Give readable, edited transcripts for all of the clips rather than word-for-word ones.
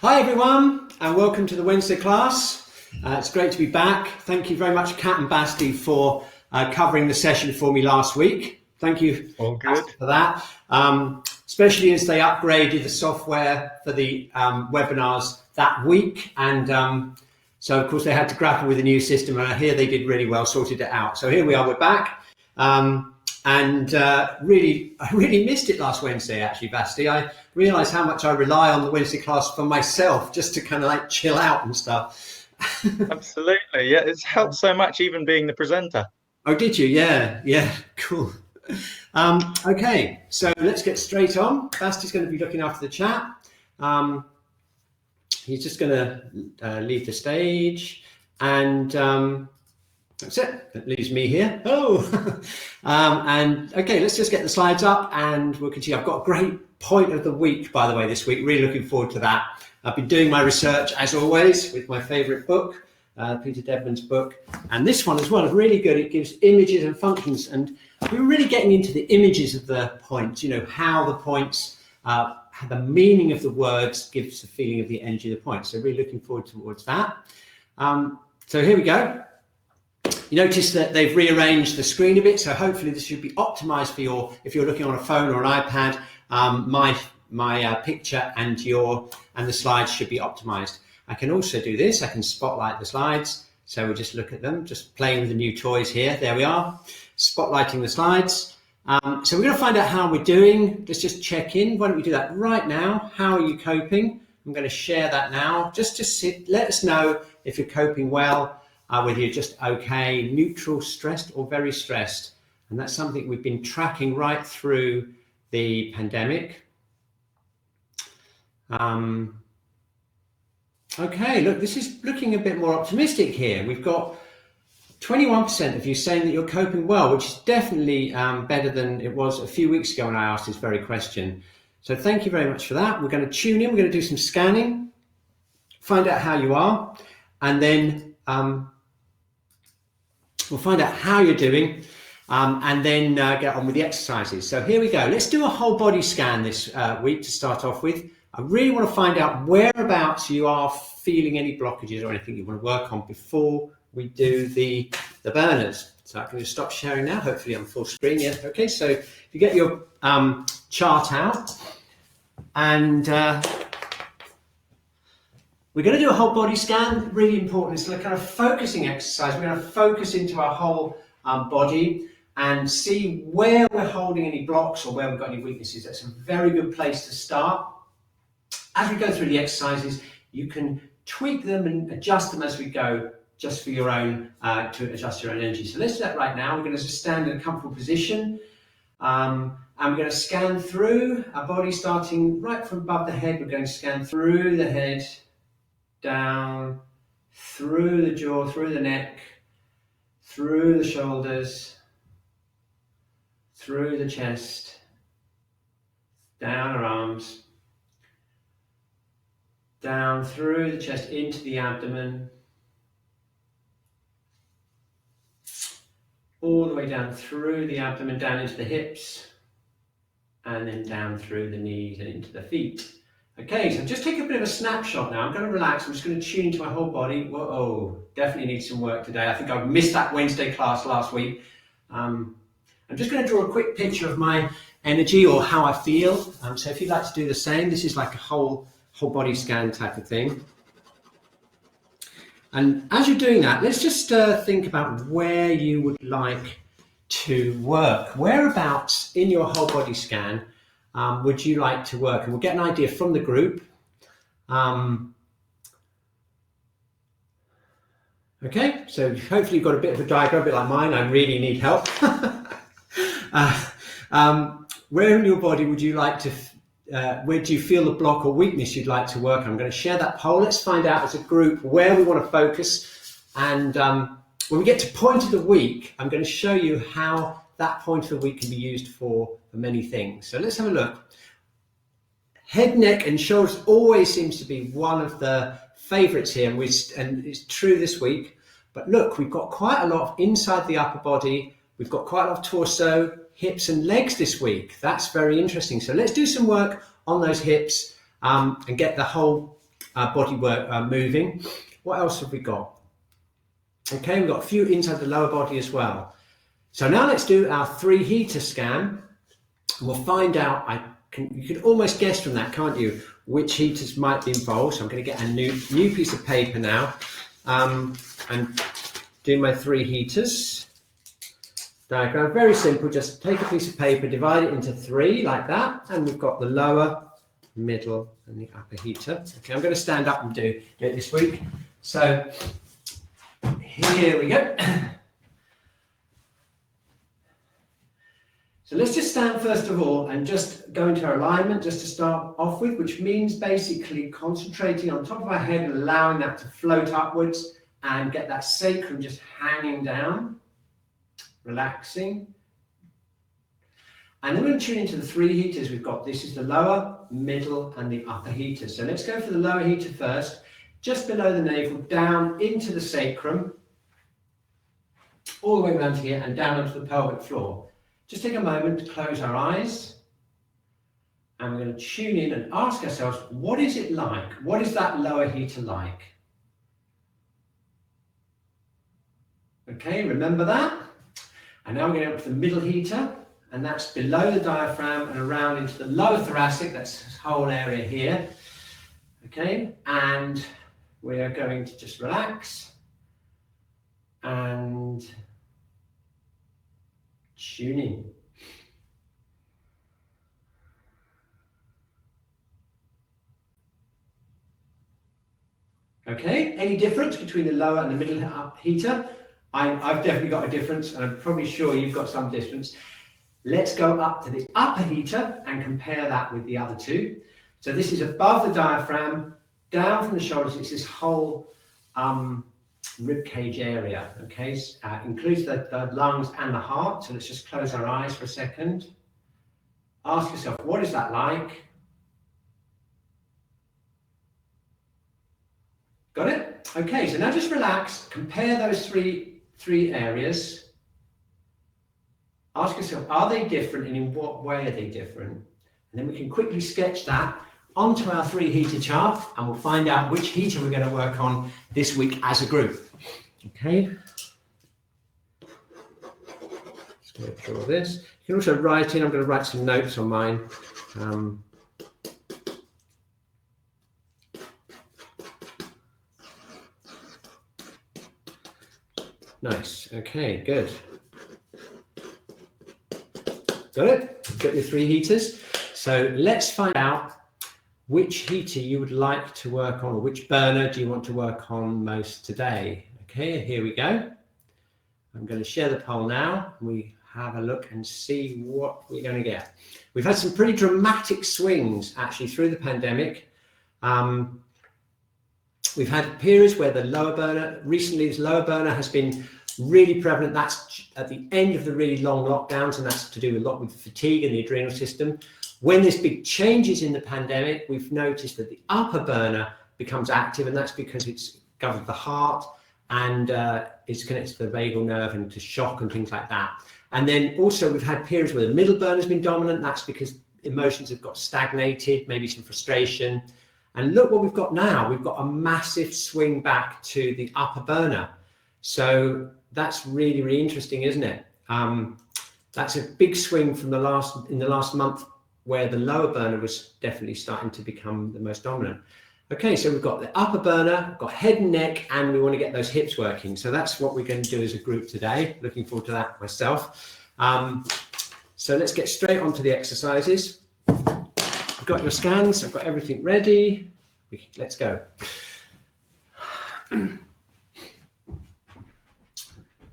Hi everyone, and welcome to the Wednesday class. It's great to be back. Thank you very much, Kat and Basti, for covering the session for me last week. Thank you, All good. Basti, for that, especially as they upgraded the software for the webinars that week. And so, of course, they had to grapple with a new system, and I hear they did really well, sorted it out. So here we are, we're back. I really missed it last Wednesday, actually, Basti. I realised how much I rely on the Wednesday class for myself, just to kind of like chill out and stuff. Absolutely. Yeah, it's helped so much even being the presenter. Oh, did you? Yeah, cool. Okay, so let's get straight on. Basti's going to be looking after the chat. He's just going to leave the stage, and that's it. That leaves me here. And okay, let's just get the slides up and we'll continue. I've got a great point of the week, by the way, this week. Really looking forward to that. I've been doing my research, as always, with my favourite book, Peter Dedman's book. And this one as well is really good. It gives images and functions. And we're really getting into the images of the points, you know, how the points, the meaning of the words gives the feeling of the energy of the points. So really looking forward towards that. So here we go. You notice that they've rearranged the screen a bit, so hopefully this should be optimized for if you're looking on a phone or an iPad, my picture and the slides should be optimized. I can also do this. I can spotlight the slides. So we'll just look at them, just playing with the new toys here. There we are, spotlighting the slides. So we're going to find out how we're doing. Let's just check in. Why don't we do that right now? How are you coping? I'm going to share that now. Just let us know if you're coping well. Whether you're just okay, neutral, stressed, or very stressed. And that's something we've been tracking right through the pandemic. Okay, look, this is looking a bit more optimistic here. We've got 21% of you saying that you're coping well, which is definitely better than it was a few weeks ago when I asked this very question. So thank you very much for that. We're going to tune in, we're going to do some scanning, find out how you are, and then we'll find out how you're doing and then get on with the exercises. So here we go. Let's do a whole body scan this week to start off with. I really want to find out whereabouts you are feeling any blockages or anything you want to work on before we do the burners. So I can just stop sharing now. Hopefully I'm full screen. Yeah. Okay. So if you get your chart out and we're going to do a whole body scan, really important. It's a kind of focusing exercise. We're going to focus into our whole body and see where we're holding any blocks or where we've got any weaknesses. That's a very good place to start. As we go through the exercises, you can tweak them and adjust them as we go, just for your own, to adjust your own energy. So let's do that right now. We're going to just stand in a comfortable position. And we're going to scan through our body, starting right from above the head. We're going to scan through the head, down, through the jaw, through the neck, through the shoulders, through the chest, down our arms, down through the chest into the abdomen, all the way down through the abdomen, down into the hips, and then down through the knees and into the feet. Okay, so just take a bit of a snapshot now. I'm going to relax. I'm just going to tune into my whole body. Whoa, definitely need some work today. I think I missed that Wednesday class last week. I'm just going to draw a quick picture of my energy or how I feel. So if you'd like to do the same, this is like a whole body scan type of thing. And as you're doing that, let's just think about where you would like to work. Whereabouts in your whole body scan would you like to work? And we'll get an idea from the group. Okay, so hopefully you've got a bit of a diagram, a bit like mine. I really need help. Where in your body would you like to, where do you feel the block or weakness you'd like to work on? I'm going to share that poll. Let's find out as a group where we want to focus. And when we get to point of the week, I'm going to show you how that point of the week can be used for many things. So let's have a look. Head, neck and shoulders always seems to be one of the favorites here, and it's true this week. But look, we've got quite a lot of inside the upper body. We've got quite a lot of torso, hips and legs this week. That's very interesting. So let's do some work on those hips and get the whole body work moving. What else have we got? Okay, we've got a few inside the lower body as well. So now let's do our 3 heater scan. We'll find out, you can almost guess from that, can't you, which heaters might be involved. So I'm going to get a new piece of paper now and do my 3 heaters diagram. Very simple, just take a piece of paper, divide it into 3 like that, and we've got the lower, middle and the upper heater. Okay, I'm going to stand up and do it this week. So here we go. So let's just stand first of all and just go into our alignment just to start off with, which means basically concentrating on top of our head and allowing that to float upwards and get that sacrum just hanging down, relaxing. And then we're going to tune into the 3 heaters we've got. This is the lower, middle and the upper heater. So let's go for the lower heater first, just below the navel, down into the sacrum, all the way around here and down onto the pelvic floor. Just take a moment to close our eyes and we're going to tune in and ask ourselves, what is it like? What is that lower heater like? Okay, remember that? And now we're going up to the middle heater, and that's below the diaphragm and around into the lower thoracic, that's this whole area here. Okay, and we are going to just relax and tune in. Okay, any difference between the lower and the middle heater? I've definitely got a difference, and I'm probably sure you've got some difference. Let's go up to the upper heater and compare that with the other 2. So this is above the diaphragm, down from the shoulders. It's this whole rib cage area, okay? Includes the lungs and the heart. So let's just close our eyes for a second. Ask yourself, what is that like? Got it? Okay, so now just relax, compare those three areas. Ask yourself, are they different and in what way are they different? And then we can quickly sketch that onto our 3 heater chart and we'll find out which heater we're going to work on this week as a group. Okay. Just going to draw this. You can also write in, I'm going to write some notes on mine. Nice. Okay, good. Got it? Got your 3 heaters. So let's find out which heater you would like to work on, or which burner do you want to work on most today. Okay, here we go. I'm going to share the poll now. We have a look and see what we're going to get. We've had some pretty dramatic swings actually through the pandemic. We've had periods where the lower burner, recently this lower burner has been really prevalent. That's at the end of the really long lockdowns, and that's to do a lot with fatigue and the adrenal system. When there's big changes in the pandemic, we've noticed that the upper burner becomes active, and that's because it's governs the heart and it's connected to the vagal nerve and to shock and things like that. And then also we've had periods where the middle burner has been dominant. That's because emotions have got stagnated, maybe some frustration. And look what we've got now. We've got a massive swing back to the upper burner. So that's really, really interesting, isn't it? That's a big swing from the last month, where the lower burner was definitely starting to become the most dominant. Okay, so we've got the upper burner, we've got head and neck, and we want to get those hips working. So that's what we're going to do as a group today. Looking forward to that myself. So let's get straight onto the exercises. I've got your scans, I've got everything ready. Let's go.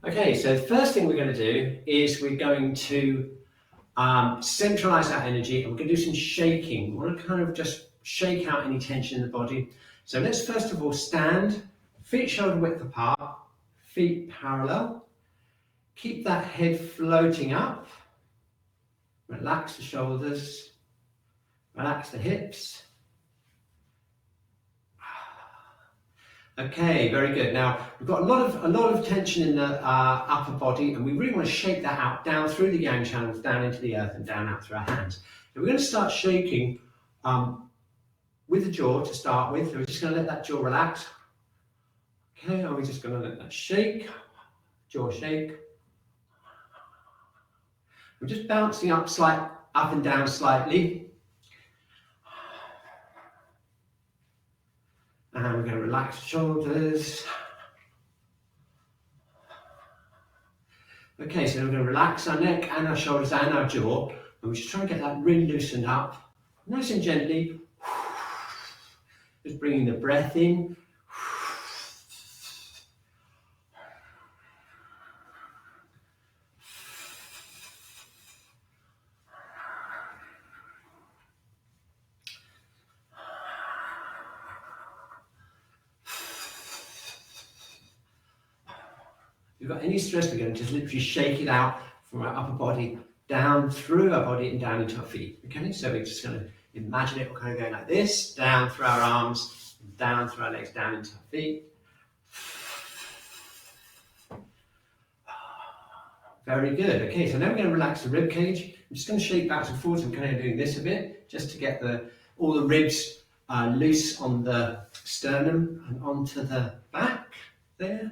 Okay, so the first thing we're going to do is we're going to centralize our energy, and we're going to do some shaking. We want to kind of just shake out any tension in the body. So let's first of all stand, feet shoulder width apart, feet parallel. Keep that head floating up. Relax the shoulders, relax the hips. Okay, very good. Now we've got a lot of tension in the upper body, and we really want to shake that out down through the yang channels, down into the earth, and down out through our hands. So we're going to start shaking with the jaw to start with. So we're just going to let that jaw relax. Okay, and we're just going to let that shake, jaw shake. We're just bouncing up and down slightly. And we're going to relax the shoulders. Okay, so we're going to relax our neck and our shoulders and our jaw. And we're just trying to get that really loosened up. Nice and gently. Just bringing the breath in. If you've got any stress, we're going to just literally shake it out from our upper body down through our body and down into our feet. Okay, so we're just going to imagine it, we're kind of going like this, down through our arms, down through our legs, down into our feet. Very good. Okay, so now we're going to relax the rib cage. I'm just going to shake back and forwards. I'm kind of doing this a bit just to get all the ribs loose on the sternum and onto the back there.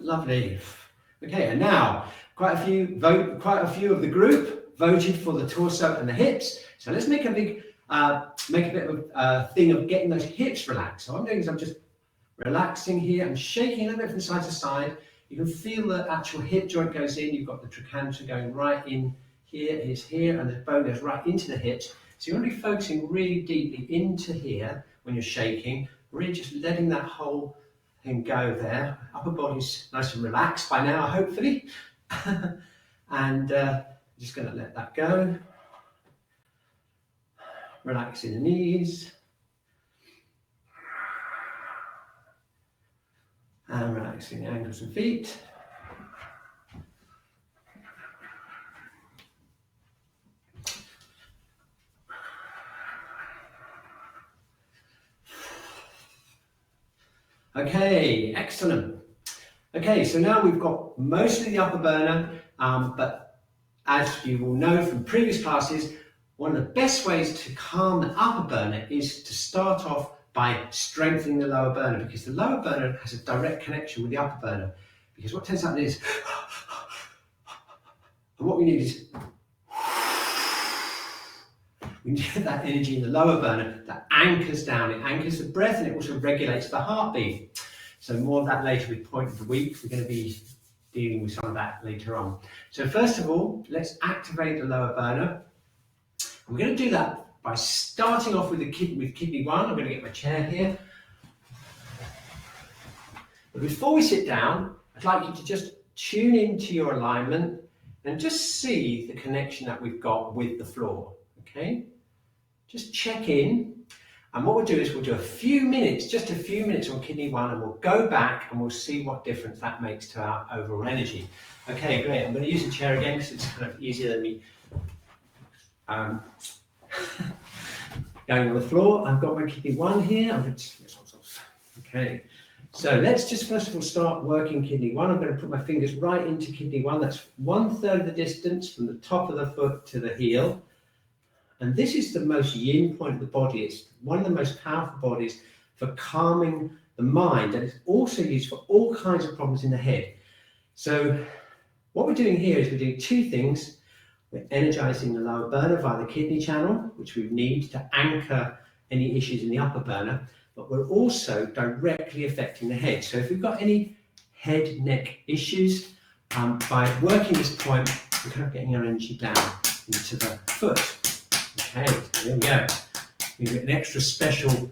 Lovely. Okay, and now quite a few of the group voted for the torso and the hips. So let's make a bit of a thing of getting those hips relaxed. So what I'm doing is I'm just relaxing here and shaking a little bit from side to side. You can feel the actual hip joint goes in. You've got the trochanter going right in here, is here, and the bone goes right into the hips. So you want to be focusing really deeply into here when you're shaking, really just letting that whole thing go there. Upper body's nice and relaxed by now, hopefully. And just going to let that go. Relaxing the knees. And relaxing the ankles and feet. Okay, excellent. Okay, so now we've got mostly the upper burner, but as you will know from previous classes, one of the best ways to calm the upper burner is to start off by strengthening the lower burner, because the lower burner has a direct connection with the upper burner. Because what tends to happen is, and what we need is, we need that energy in the lower burner that anchors down. It anchors the breath and it also regulates the heartbeat. So more of that later with point of the week. We're going to be dealing with some of that later on. So first of all, let's activate the lower burner. We're going to do that by starting off with kidney 1. I'm going to get my chair here. But before we sit down, I'd like you to just tune into your alignment and just see the connection that we've got with the floor. Okay? Just check in, and what we'll do is we'll do just a few minutes on kidney 1, and we'll go back and we'll see what difference that makes to our overall energy. Okay, great. I'm going to use the chair again because it's kind of easier than me going on the floor. I've got my kidney 1 here. Okay, so let's just first of all start working kidney 1. I'm going to put my fingers right into kidney 1. That's 1/3 of the distance from the top of the foot to the heel. And this is the most yin point of the body. It's one of the most powerful bodies for calming the mind, and it's also used for all kinds of problems in the head. So what we're doing here is we're doing two things. We're energizing the lower burner via the kidney channel, which we need to anchor any issues in the upper burner, but we're also directly affecting the head. So if we've got any head, neck issues, by working this point, we're kind of getting our energy down into the foot. Okay, so there we go. We've got an extra special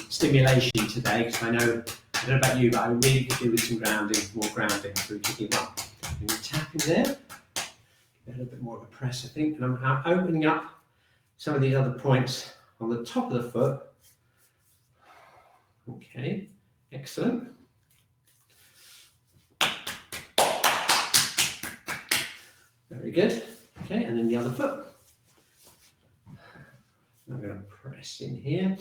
stimulation today, because I don't know about you, but I really could do with some grounding, more grounding through kidney 1. And we're tapping there. Give it a little bit more of a press, I think. And I'm opening up some of these other points on the top of the foot. Okay, excellent. Very good. Okay, and then the other foot. I'm going to press in here.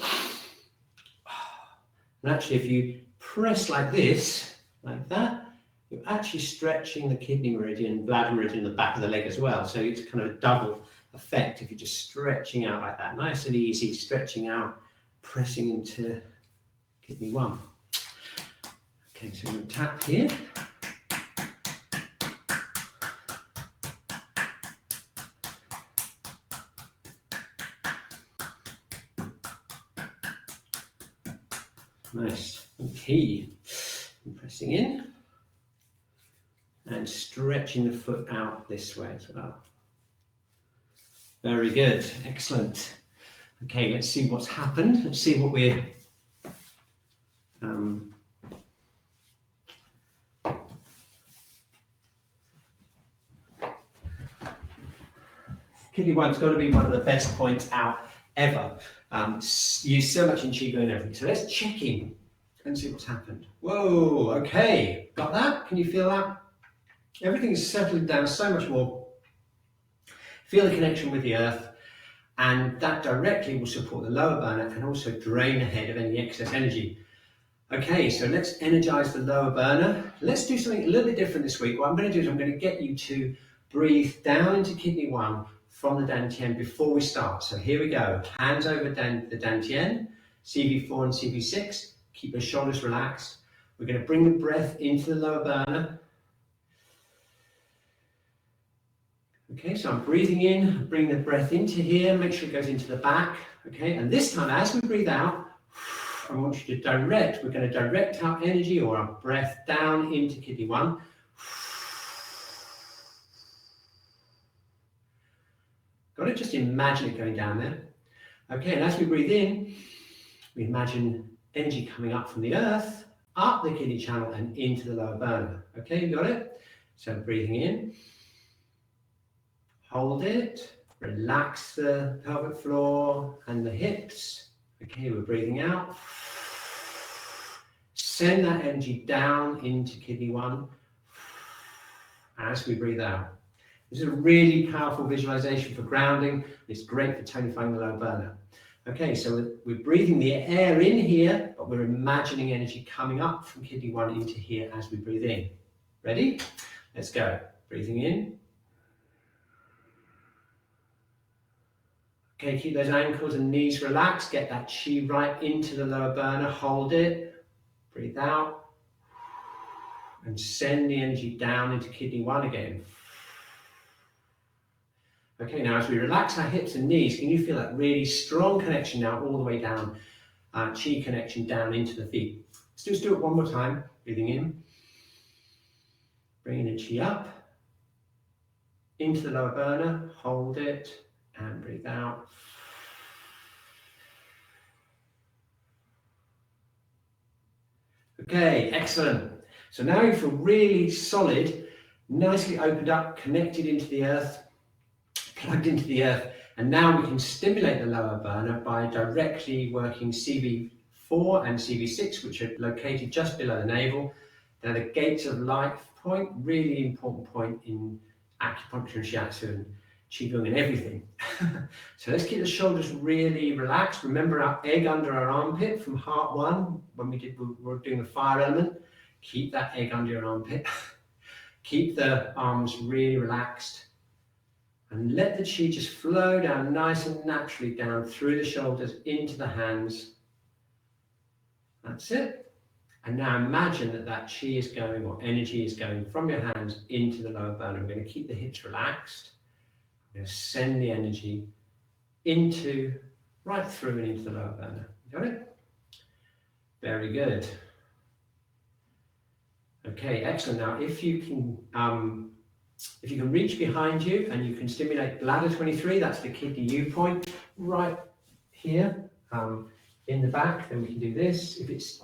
And actually, if you press like this, like that, you're actually stretching the kidney meridian, bladder meridian in the back of the leg as well. So it's kind of a double effect if you're just stretching out like that. Nice and easy, stretching out, pressing into kidney 1. Okay, so we're going to tap here. Nice. Okay. I'm pressing in and stretching the foot out this way as well. Very good. Excellent. Okay, let's see what's happened. Let's see what we're Kidney 1's got to be one of the best points out ever. Used so much in Qi Gong and everything. So let's check in and see what's happened. Whoa, okay. Got that? Can you feel that? Everything is settling down so much more. Feel the connection with the earth, and that directly will support the lower burner and also drain the head of any excess energy. Okay, so let's energize the lower burner. Let's do something a little bit different this week. What I'm going to do is I'm going to get you to breathe down into kidney 1 from the dantian before we start. So here we go. Hands over the dantian, CV4 and CV6. Keep your shoulders relaxed. We're going to bring the breath into the lower burner. Okay, so I'm breathing in, bring the breath into here, make sure it goes into the back. Okay, and this time as we breathe out, I want you to we're going to direct our energy or our breath down into kidney 1. Got to just imagine it going down there. Okay, and as we breathe in, we imagine energy coming up from the earth, up the kidney channel and into the lower burner. Okay, you got it? So breathing in, hold it, relax the pelvic floor and the hips. Okay, we're breathing out. Send that energy down into kidney 1 as we breathe out. This is a really powerful visualization for grounding. It's great for tonifying the lower burner. Okay, so we're breathing the air in here, but we're imagining energy coming up from kidney 1 into here as we breathe in. Ready? Let's go. Breathing in. Okay, keep those ankles and knees relaxed. Get that chi right into the lower burner. Hold it. Breathe out. And send the energy down into kidney 1 again. Okay, now as we relax our hips and knees, can you feel that really strong connection now all the way down, chi connection down into the feet? Let's just do it one more time. Breathing in, bringing the chi up, into the lower burner, hold it, and breathe out. Okay, excellent. So now you feel really solid, nicely opened up, connected into the earth, plugged into the earth, and now we can stimulate the lower burner by directly working CV4 and CV6, which are located just below the navel. They're the gates of life point, really important point in acupuncture and shiatsu and Qi Gong and everything. So let's keep the shoulders really relaxed. Remember our egg under our armpit from heart 1 when we were doing the fire element. Keep that egg under your armpit. Keep the arms really relaxed. And let the chi just flow down nice and naturally down through the shoulders into the hands. That's it. And now imagine that that chi is going, or energy is going from your hands into the lower burner. I'm going to keep the hips relaxed. I'm going to send the energy into, right through and into the lower burner. Got it? Very good. Okay, excellent. Now, if you can reach behind you and you can stimulate bladder 23, that's the kidney U point, right here in the back, then we can do this. If it's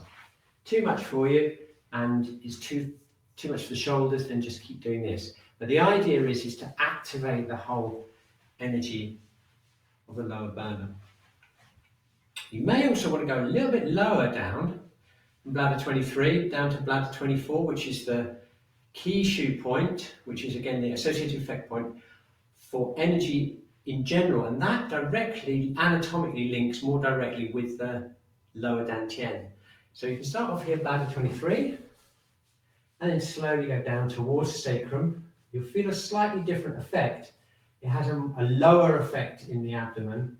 too much for you and it's too much for the shoulders, then just keep doing this. But the idea is to activate the whole energy of the lower burner. You may also want to go a little bit lower down from bladder 23 down to bladder 24, which is the Qi point, which is again the associated effect point for energy in general, and that directly, anatomically links more directly with the lower dantian. So you can start off here, bladder 23, and then slowly go down towards the sacrum. You'll feel a slightly different effect. It has a lower effect in the abdomen.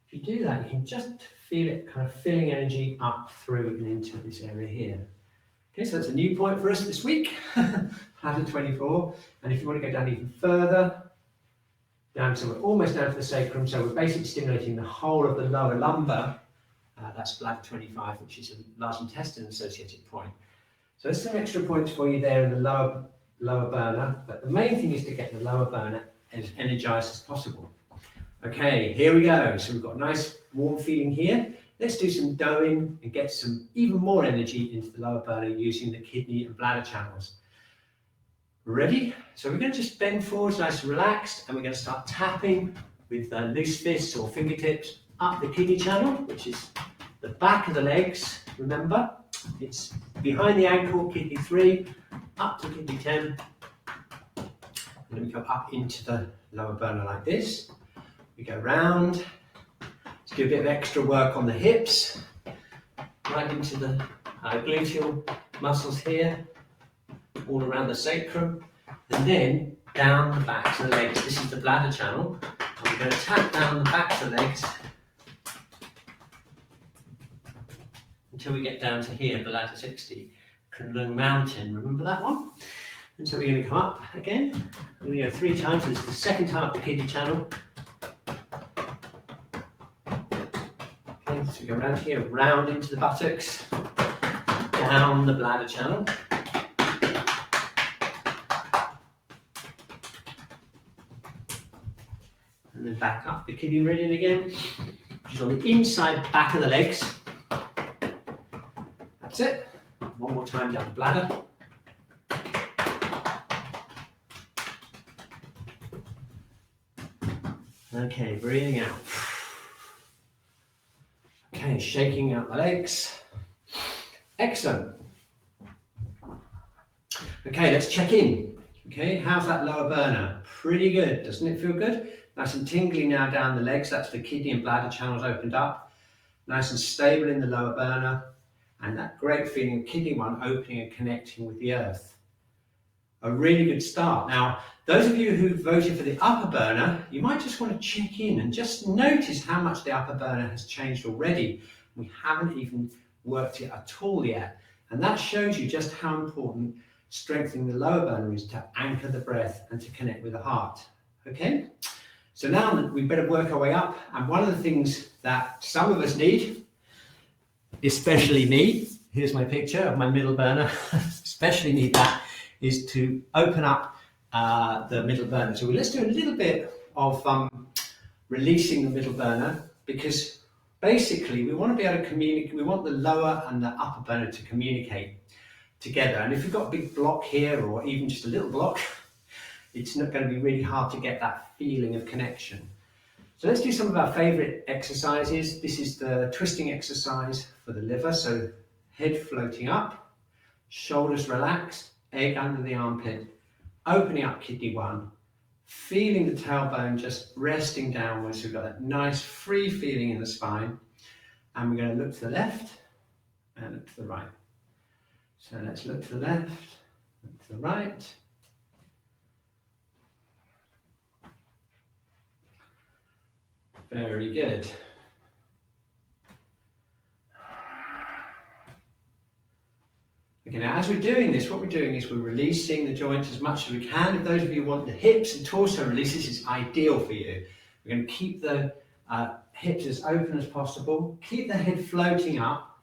If you do that, you can just feel it kind of filling energy up through and into this area here. Okay, so that's a new point for us this week, bladder 24. And if you want to go down even further, down, so we're almost down to the sacrum, so we're basically stimulating the whole of the lower lumbar. That's bladder 25, which is a large intestine associated point. So there's some extra points for you there in the lower burner, but the main thing is to get the lower burner as energized as possible. Okay, here we go. So we've got a nice warm feeling here. Let's do some doughing and get some even more energy into the lower burner using the kidney and bladder channels. Ready? So we're going to just bend forwards, nice and relaxed, and we're going to start tapping with loose fists or fingertips up the kidney channel, which is the back of the legs. Remember, it's behind the ankle, kidney 3, up to kidney 10, and then we come up into the lower burner like this. We go round. Let's do a bit of extra work on the hips, right into the gluteal muscles here, all around the sacrum, and then down the backs of the legs. This is the bladder channel. And we're going to tap down the backs of the legs until we get down to here, bladder 60. Kunlun Mountain, remember that one? And so we're going to come up again. We're going to go 3 times. This is the second time up the kidney channel. Okay, so we go around here, round into the buttocks, down the bladder channel. And then back up the kidney meridian again, which is on the inside back of the legs. That's it. One more time down the bladder. Okay, breathing out. Okay, shaking out the legs. Excellent. Okay, let's check in. Okay, how's that lower burner? Pretty good, doesn't it feel good? Nice and tingly now down the legs. That's the kidney and bladder channels opened up. Nice and stable in the lower burner. And that great feeling of kidney 1 opening and connecting with the earth. A really good start. Now, those of you who voted for the upper burner, you might just want to check in and just notice how much the upper burner has changed already. We haven't even worked it at all yet. And that shows you just how important strengthening the lower burner is to anchor the breath and to connect with the heart. Okay? So now we better work our way up. And one of the things that some of us need, especially me, here's my picture of my middle burner, especially need that, is to open up the middle burner. So let's do a little bit of releasing the middle burner, because basically we want to be able to communicate, we want the lower and the upper burner to communicate together. And if you've got a big block here, or even just a little block, it's not going to be really hard to get that feeling of connection. So let's do some of our favorite exercises. This is the twisting exercise for the liver. So head floating up, shoulders relaxed, egg under the armpit, opening up kidney 1, feeling the tailbone just resting downwards. We've got that nice free feeling in the spine. And we're going to look to the left and look to the right. So let's look to the left, look to the right. Very good. Okay, now as we're doing this, what we're doing is we're releasing the joints as much as we can. If those of you want the hips and torso release, this is ideal for you. We're going to keep the hips as open as possible. Keep the head floating up.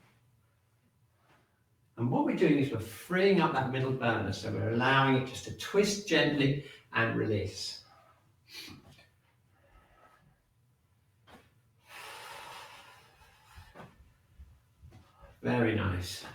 And what we're doing is we're freeing up that middle burner. So we're allowing it just to twist gently and release. Very nice.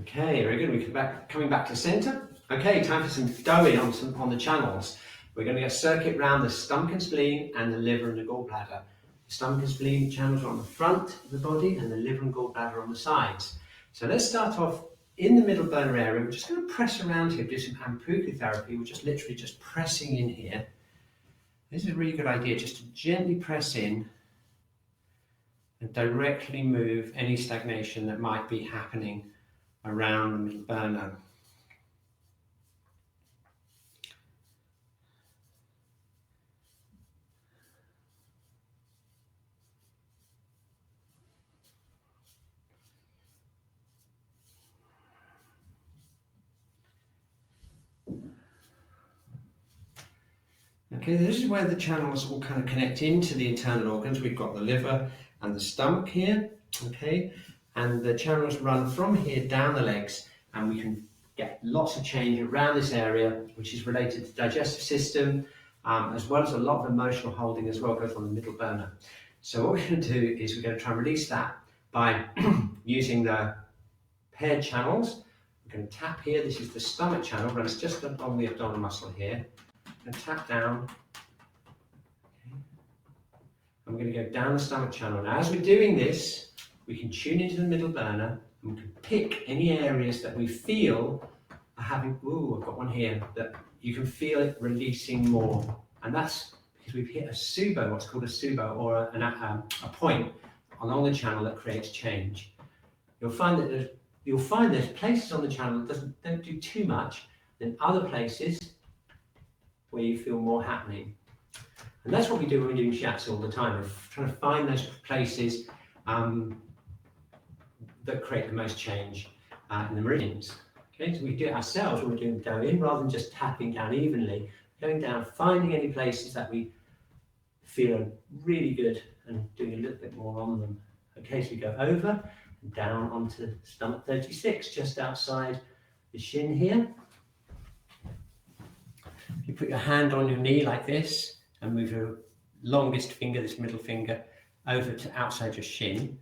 Okay, very good. We're coming back to center. Okay, time for some doughing on the channels. We're going to get a circuit round the stomach and spleen and the liver and the gallbladder. The stomach and spleen channels are on the front of the body and the liver and gallbladder on the sides. So let's start off in the middle burner area. We're just going to press around here, do some ampuku therapy. We're just literally just pressing in here. This is a really good idea, just to gently press in and directly move any stagnation that might be happening around the middle burner. Okay, this is where the channels all kind of connect into the internal organs. We've got the liver and the stomach here, okay, and the channels run from here down the legs, and we can get lots of change around this area, which is related to the digestive system, as well as a lot of emotional holding as well goes on the middle burner. So what we're going to do is we're going to try and release that by using the paired channels. We're going to tap here. This is the stomach channel, runs just along the abdominal muscle here. And tap down, okay. I'm going to go down the stomach channel. Now, as we're doing this, we can tune into the middle burner and we can pick any areas that we feel are having, ooh, I've got one here, that you can feel it releasing more. And that's because we've hit a subo, what's called a subo, or a point along the channel that creates change. You'll find that there's places on the channel that don't do too much, then other places where you feel more happening. And that's what we do when we're doing shiatsu all the time. We're trying to find those places that create the most change in the meridians. Okay, so we do it ourselves when we're doing go in, rather than just tapping down evenly, going down, finding any places that we feel are really good and doing a little bit more on them. Okay, so we go over and down onto stomach 36, just outside the shin here. You put your hand on your knee like this and move your longest finger, this middle finger, over to outside your shin.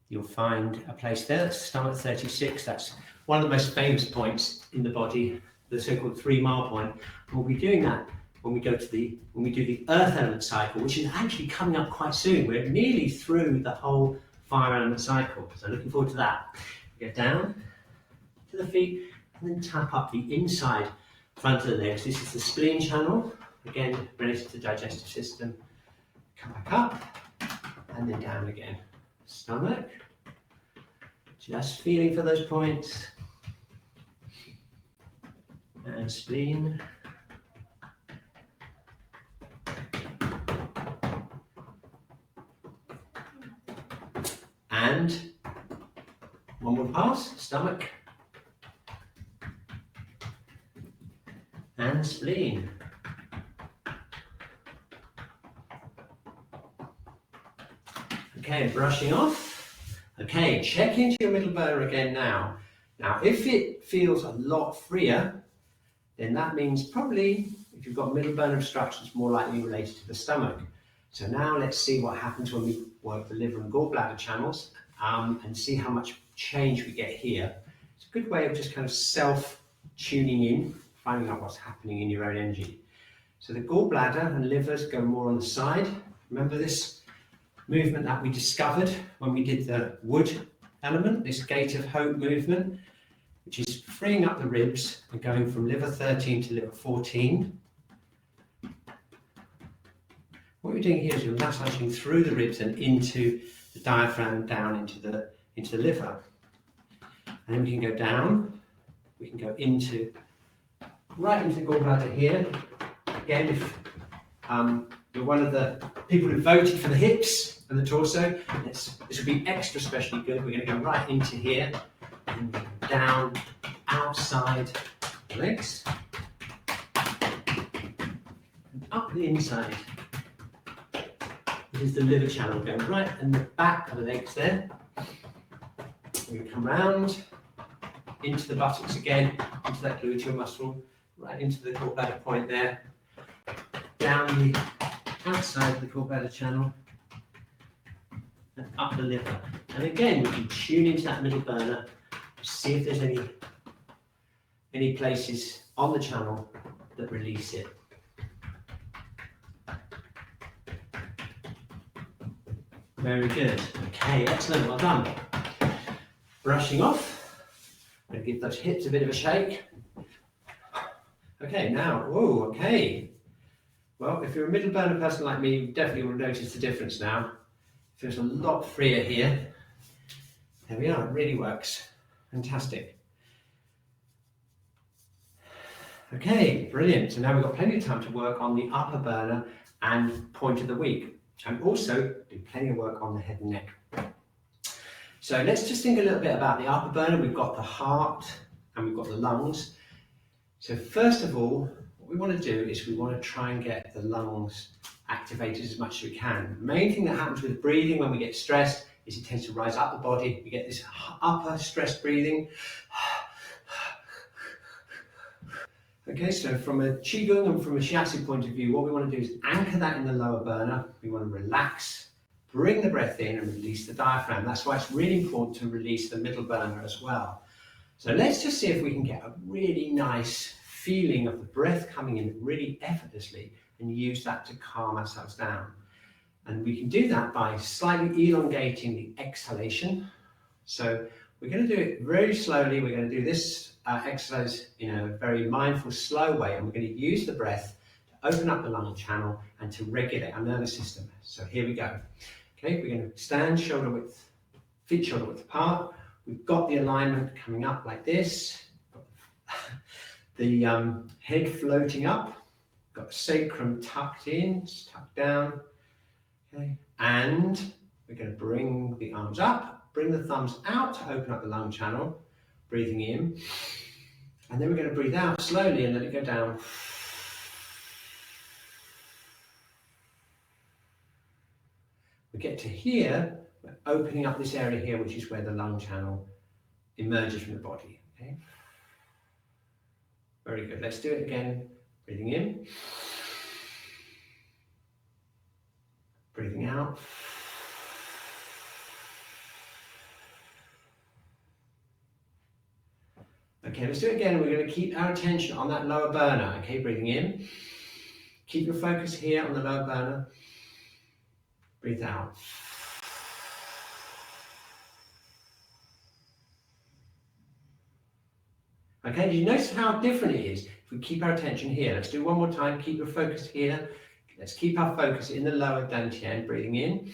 You'll find a place there, that's stomach 36. That's one of the most famous points in the body, the so-called 3 mile point. And we'll be doing that when we do the earth element cycle, which is actually coming up quite soon. We're nearly through the whole fire element cycle. So looking forward to that. Get down to the feet and then tap up the inside front of the legs. This is the spleen channel, again related to the digestive system. Come back up and then down again. Stomach, just feeling for those points. And spleen. And one more pass, stomach. And spleen. Okay, brushing off. Okay, check into your middle burner again now. Now, if it feels a lot freer, then that means probably, if you've got middle burner obstruction, it's more likely related to the stomach. So now let's see what happens when we work the liver and gallbladder channels and see how much change we get here. It's a good way of just kind of self-tuning in, finding out what's happening in your own energy. So the gallbladder and livers go more on the side. Remember this movement that we discovered when we did the wood element, this gate of hope movement, which is freeing up the ribs and going from liver 13 to liver 14. What you're doing here is you're massaging through the ribs and into the diaphragm, down into the liver. And then we can go down, we can go right into the gallbladder here. Again, if you're one of the people who voted for the hips and the torso, this will be extra specially good. We're going to go right into here and down outside the legs and up the inside. This is the liver channel going right in the back of the legs there. We come round into the buttocks again, into that gluteal muscle, right into the gallbladder point there, down the outside of the gallbladder channel, and up the liver. And again, we can tune into that middle burner, see if there's any places on the channel that release it. Very good. Okay, excellent. Well done. brushing off. I'm going to give those hips a bit of a shake. Okay, now, whoa, okay. Well, if you're a middle burner person like me, you definitely will notice the difference now. It feels a lot freer here. There we are, it really works. Fantastic. Okay, brilliant. So now we've got plenty of time to work on the upper burner and point of the week, and also do plenty of work on the head and neck. So let's just think a little bit about the upper burner. We've got the heart and we've got the lungs. So first of all, what we want to do is we want to try and get the lungs activated as much as we can. The main thing that happens with breathing when we get stressed is it tends to rise up the body. We get this upper stress breathing. Okay, so from a Qi Gong and from a Shiatsu point of view, what we want to do is anchor that in the lower burner. We want to relax, bring the breath in and release the diaphragm. That's why it's really important to release the middle burner as well. So let's just see if we can get a really nice feeling of the breath coming in really effortlessly and use that to calm ourselves down. And we can do that by slightly elongating the exhalation. So we're going to do it very slowly. We're going to do this exercise in a very mindful, slow way, and we're going to use the breath to open up the lung channel and to regulate our nervous system. So here we go. Okay, we're going to stand shoulder width, feet shoulder width apart. We've got the alignment coming up like this. The head floating up. Got the sacrum tucked in, tucked down. Okay, and we're going to bring the arms up, bring the thumbs out to open up the lung channel. Breathing in, and then we're going to breathe out slowly and let it go down. We get to here, we're opening up this area here, which is where the lung channel emerges from the body. Okay? Very good. Let's do it again. Breathing in, breathing out. Okay, let's do it again. We're going to keep our attention on that lower burner. Okay, breathing in. Keep your focus here on the lower burner. Breathe out. Okay, did you notice how different it is if we keep our attention here? Let's do one more time. Keep your focus here. Let's keep our focus in the lower dantian. Breathing in.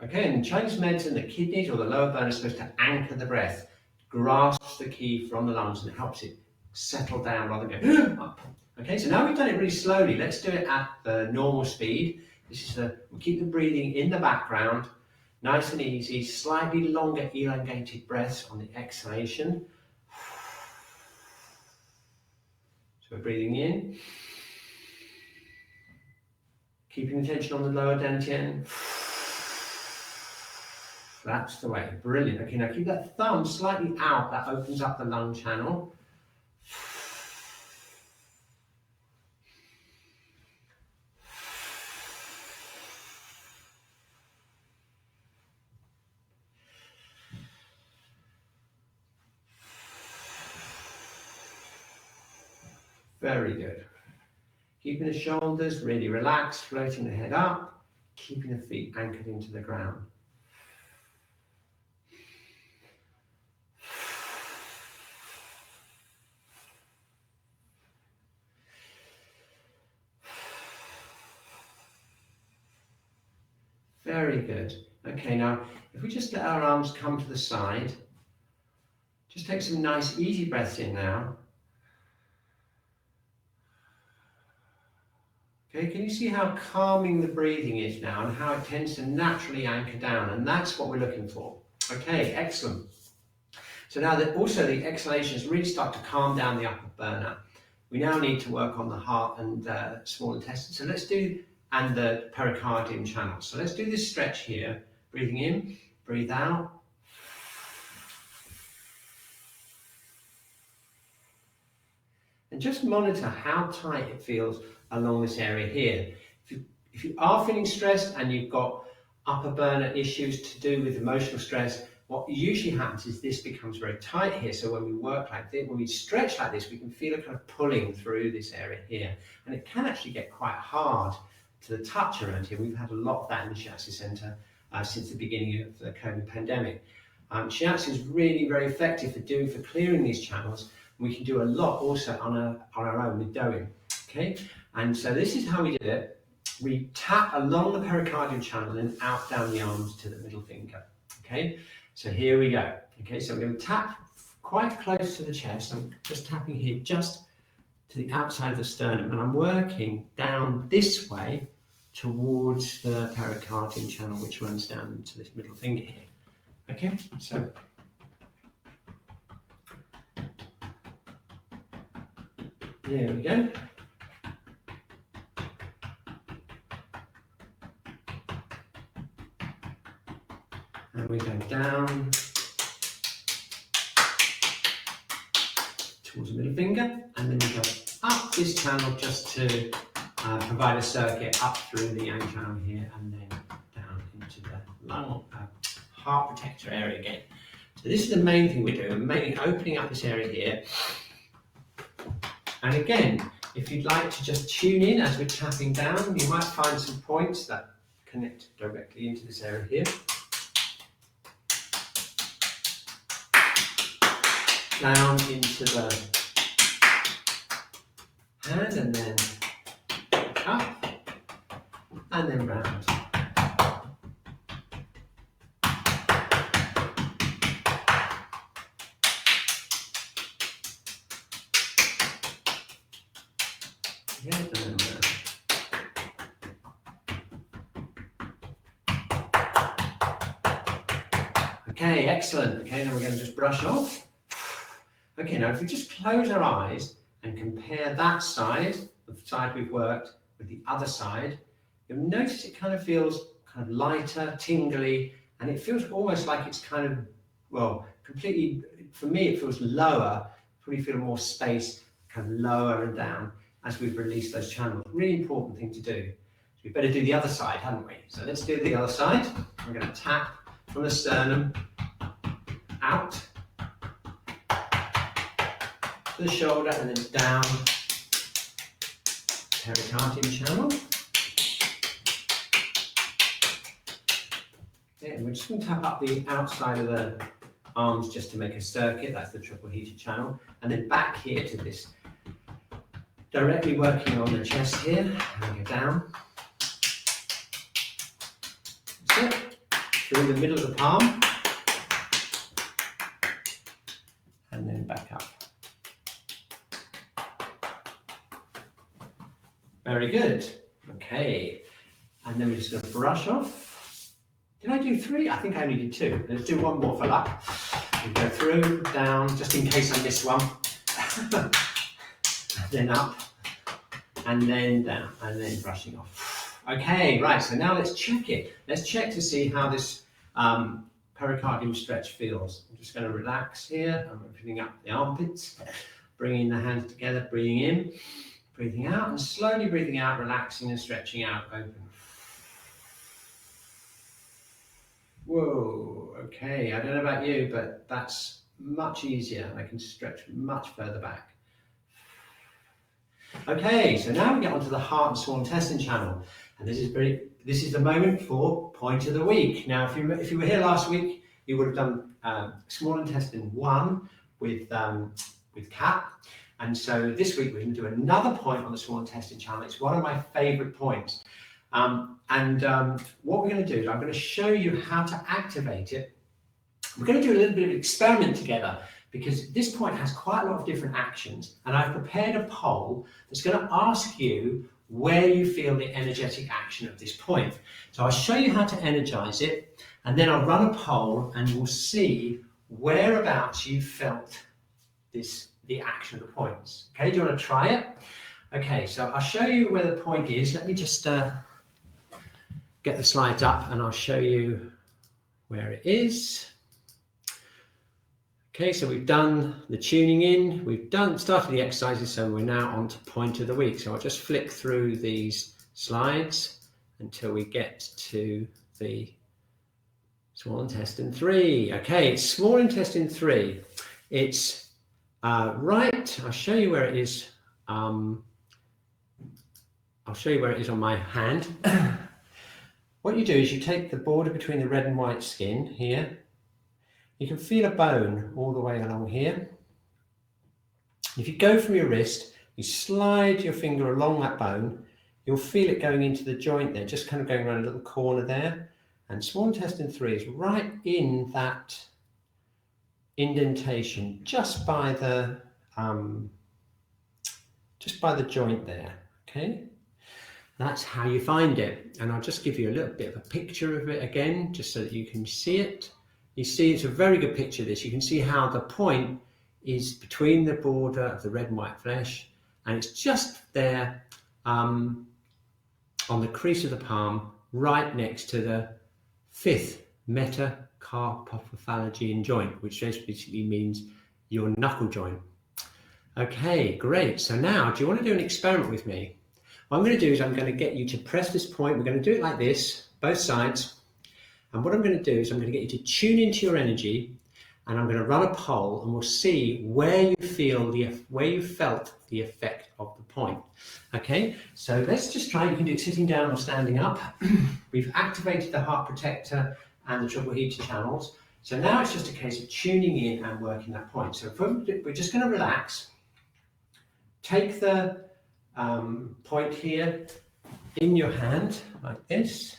Okay, in Chinese medicine, the kidneys or the lower burner is supposed to anchor the breath, grasps the qi from the lungs and helps it settle down rather than go up. Okay, so now we've done it really slowly. Let's do it at the normal speed. This is we'll keep the breathing in the background, nice and easy, slightly longer elongated breaths on the exhalation. So we're breathing in, keeping attention on the lower dantian. That's the way. Brilliant. Okay, now keep that thumb slightly out. That opens up the lung channel. Very good. Keeping the shoulders really relaxed, floating the head up, keeping the feet anchored into the ground. Very good. Okay, now if we just let our arms come to the side, just take some nice easy breaths in now. Okay, can you see how calming the breathing is now and how it tends to naturally anchor down? And that's what we're looking for. Okay, excellent. So now that also the exhalations really start to calm down the upper burner. We now need to work on the heart and small intestine. So let's do, and the pericardium channel. So let's do this stretch here. Breathing in, breathe out. And just monitor how tight it feels along this area here. If you are feeling stressed and you've got upper burner issues to do with emotional stress, what usually happens is this becomes very tight here. So when we work like this, when we stretch like this, we can feel it kind of pulling through this area here. And it can actually get quite hard to the touch around here. We've had a lot of that in the Shiatsu Center since the beginning of the COVID pandemic. Shiatsu is really very effective for clearing these channels. We can do a lot also on our own with doing. Okay, and so this is how we do it. We tap along the pericardial channel and out down the arms to the middle finger. Okay, so here we go. Okay, so we're going to tap quite close to the chest. I'm just tapping here just to the outside of the sternum, and I'm working down this way towards the pericardial channel, which runs down into this middle finger here. Okay, so there we go. And we go down towards the middle finger, and then we go up this channel just to provide a circuit up through the yang channel here, and then down into the lung, heart protector area again. So this is the main thing we're doing. We're mainly opening up this area here. And again, if you'd like to just tune in as we're tapping down, you might find some points that connect directly into this area here. Down into the hand, and then up, and then round. Yeah, and then round. Okay, excellent. Okay, now we're going to just brush off. Okay, now if we just close our eyes and compare that side, the side we've worked, with the other side, you'll notice it kind of feels kind of lighter, tingly, and it feels almost like it's kind of, well, completely, for me it feels lower, probably feel more space, kind of lower and down as we've released those channels. Really important thing to do. So we better do the other side, haven't we? So let's do the other side. I'm going to tap from the sternum out to the shoulder and then down pericardium channel. Yeah, and we're just going to tap up the outside of the arms just to make a circuit. That's the triple heated channel. And then back here to this, directly working on the chest here. And we go down. That's it. Through the middle of the palm. And then back up. Very good. Okay. And then we're just going to brush off. Did I do 3? I think I only did 2. Let's do one more for luck. We go through, down, just in case I missed one. Then up, and then down, and then brushing off. Okay, right, so now let's check it. Let's check to see how this pericardium stretch feels. I'm just going to relax here. I'm opening up the armpits, bringing the hands together, breathing in, breathing out, and slowly breathing out, relaxing and stretching out, open. Whoa, okay, I don't know about you, but that's much easier. I can stretch much further back. Okay, so now we get onto the heart and small intestine channel, and this is the moment for point of the week. Now, if you were here last week, you would have done small intestine 1 with Kat, and so this week we're going to do another point on the small intestine channel. It's one of my favourite points, what we're going to do is I'm going to show you how to activate it. We're going to do a little bit of experiment together, because this point has quite a lot of different actions, and I've prepared a poll that's going to ask you where you feel the energetic action of this point. So I'll show you how to energize it, and then I'll run a poll and we'll see whereabouts you felt the action of the points. Okay, do you want to try it? Okay, so I'll show you where the point is. Let me just get the slides up and I'll show you where it is. Okay, so we've done the tuning in, we've started the exercises, so we're now on to point of the week. So I'll just flick through these slides until we get to the small intestine 3. Okay, it's small intestine 3. It's right, I'll show you where it is. I'll show you where it is on my hand. What you do is you take the border between the red and white skin here. You can feel a bone all the way along here. If you go from your wrist, you slide your finger along that bone, you'll feel it going into the joint there, just kind of going around a little corner there. And small intestine 3 is right in that indentation, just by the joint there. Okay, that's how you find it. And I'll just give you a little bit of a picture of it again, just so that you can see it. You see, it's a very good picture of this. You can see how the point is between the border of the red and white flesh, and it's just there on the crease of the palm, right next to the 5th metacarpophalangean joint, which basically means your knuckle joint. Okay, great. So now, do you want to do an experiment with me? What I'm going to do is I'm going to get you to press this point. We're going to do it like this, both sides. And what I'm going to do is I'm going to get you to tune into your energy, and I'm going to run a poll, and we'll see where you felt the effect of the point. Okay, so let's just try. You can do it sitting down or standing up. We've activated the heart protector and the triple heater channels. So now it's just a case of tuning in and working that point. So we're just going to relax. Take the point here in your hand like this.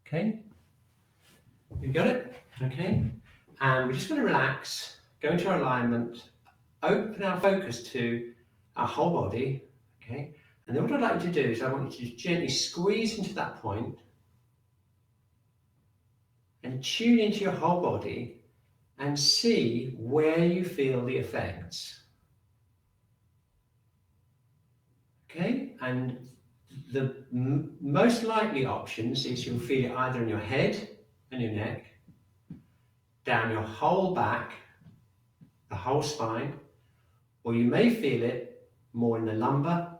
Okay, you got it? Okay. And we're just going to relax, go into our alignment, open our focus to our whole body, okay? And then what I'd like you to do is I want you to gently squeeze into that point and tune into your whole body and see where you feel the effects. Okay? And the most likely options is you'll feel it either in your head and your neck, down your whole back, the whole spine, or you may feel it more in the lumbar,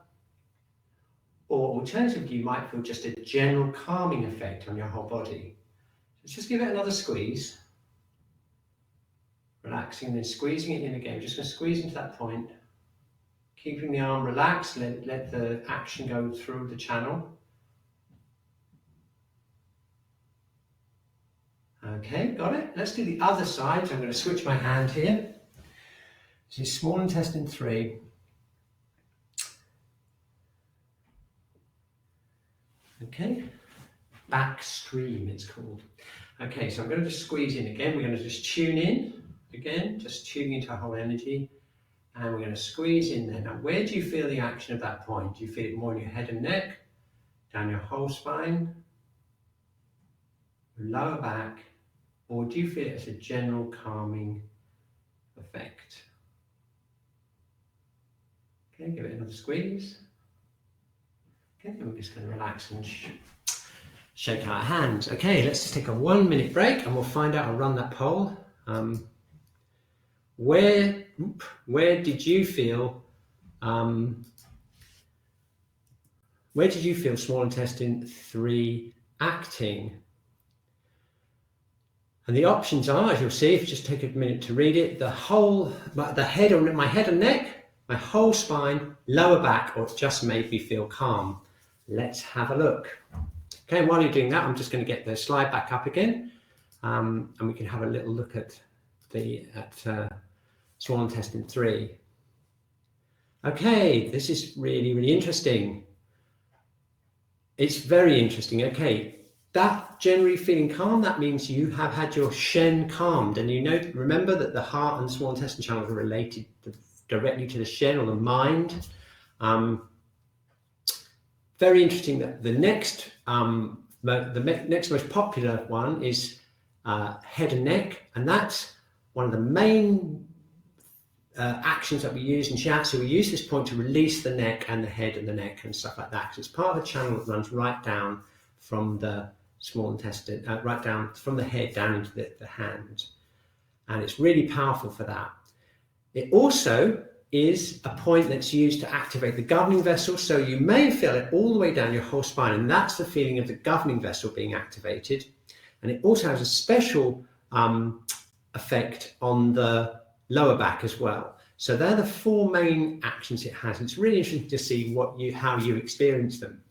or alternatively you might feel just a general calming effect on your whole body. Let's just give it another squeeze, relaxing and then squeezing it in again. Just going to squeeze into that point, keeping the arm relaxed, let the action go through the channel. Okay, got it. Let's do the other side. So I'm going to switch my hand here. This is small intestine 3. Okay, back stream it's called. Okay, so I'm going to just squeeze in again. We're going to just tune in again, just tuning into our whole energy. And we're going to squeeze in there. Now, where do you feel the action of that point? Do you feel it more in your head and neck, down your whole spine, lower back? Or do you feel it as a general calming effect? Okay, give it another squeeze. Okay, and we're just going to relax and shake our hands. Okay, let's just take a 1 minute break and we'll find out. I'll run that poll. Where did you feel? Where did you feel small intestine 3 acting? And the options are, as you'll see, if you just take a minute to read it, the head, or my head and neck, my whole spine, lower back, or it just made me feel calm. Let's have a look. Okay, and while you're doing that, I'm just going to get the slide back up again, and we can have a little look at small intestine 3. Okay, this is really, really interesting. It's very interesting. Okay. That generally feeling calm, that means you have had your Shen calmed. And remember that the heart and the small intestine channels are related directly to the Shen, or the mind. Very interesting that the next most popular one is head and neck. And that's one of the main actions that we use in Shiatsu. We use this point to release the neck and the head and the neck and stuff like that. Because it's part of the channel that runs right down from the small intestine, right down from the head down into the hand. And it's really powerful for that. It also is a point that's used to activate the governing vessel. So you may feel it all the way down your whole spine, and that's the feeling of the governing vessel being activated. And it also has a special effect on the lower back as well. So they're the 4 main actions it has. It's really interesting to see how you experience them.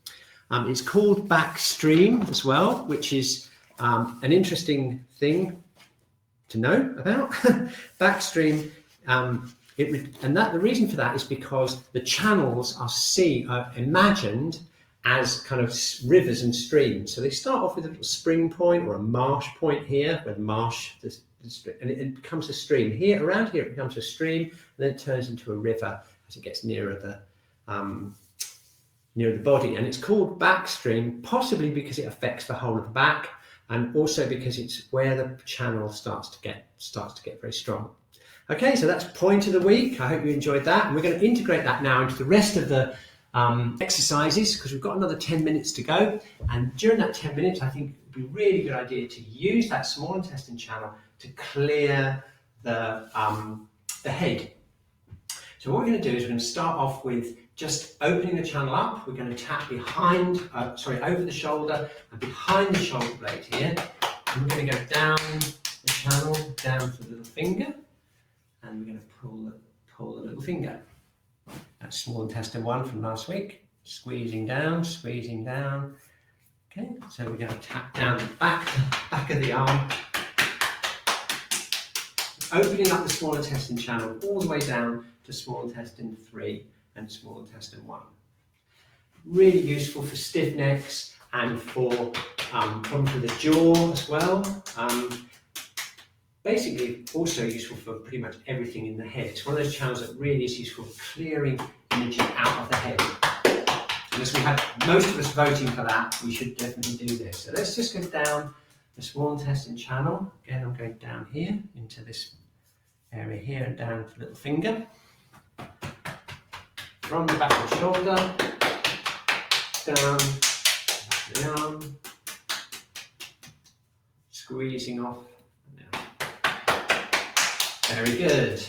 It's called backstream as well, which is an interesting thing to know about. Backstream, the reason for that is because the channels are imagined as kind of rivers and streams. So they start off with a little spring point or a marsh point here, where the marsh, and it becomes a stream. Here, around here, it becomes a stream, and then it turns into a river as it gets nearer the body. And it's called backstream, possibly because it affects the whole of the back, and also because it's where the channel starts to get very strong. Okay, so that's point of the week. I hope you enjoyed that, and we're going to integrate that now into the rest of the exercises, because we've got another 10 minutes to go. And during that 10 minutes, I think it would be a really good idea to use that small intestine channel to clear the head. So what we're going to do is we're going to start off with just opening the channel up. We're going to tap over the shoulder and behind the shoulder blade here. And we're going to go down the channel, down to the little finger, and we're going to pull the little finger. That's small intestine 1 from last week. Squeezing down, squeezing down. Okay, so we're going to tap down the back of the arm, opening up the small intestine channel all the way down to small intestine 3 and small intestine 1. Really useful for stiff necks and for problems with the jaw as well. Basically, also useful for pretty much everything in the head. It's one of those channels that really is useful for clearing energy out of the head. And as we had most of us voting for that, we should definitely do this. So let's just go down the small intestine channel. Again, I'm going down here into this area here and down to the little finger. From the back of the shoulder, down the arm, squeezing off. Very good.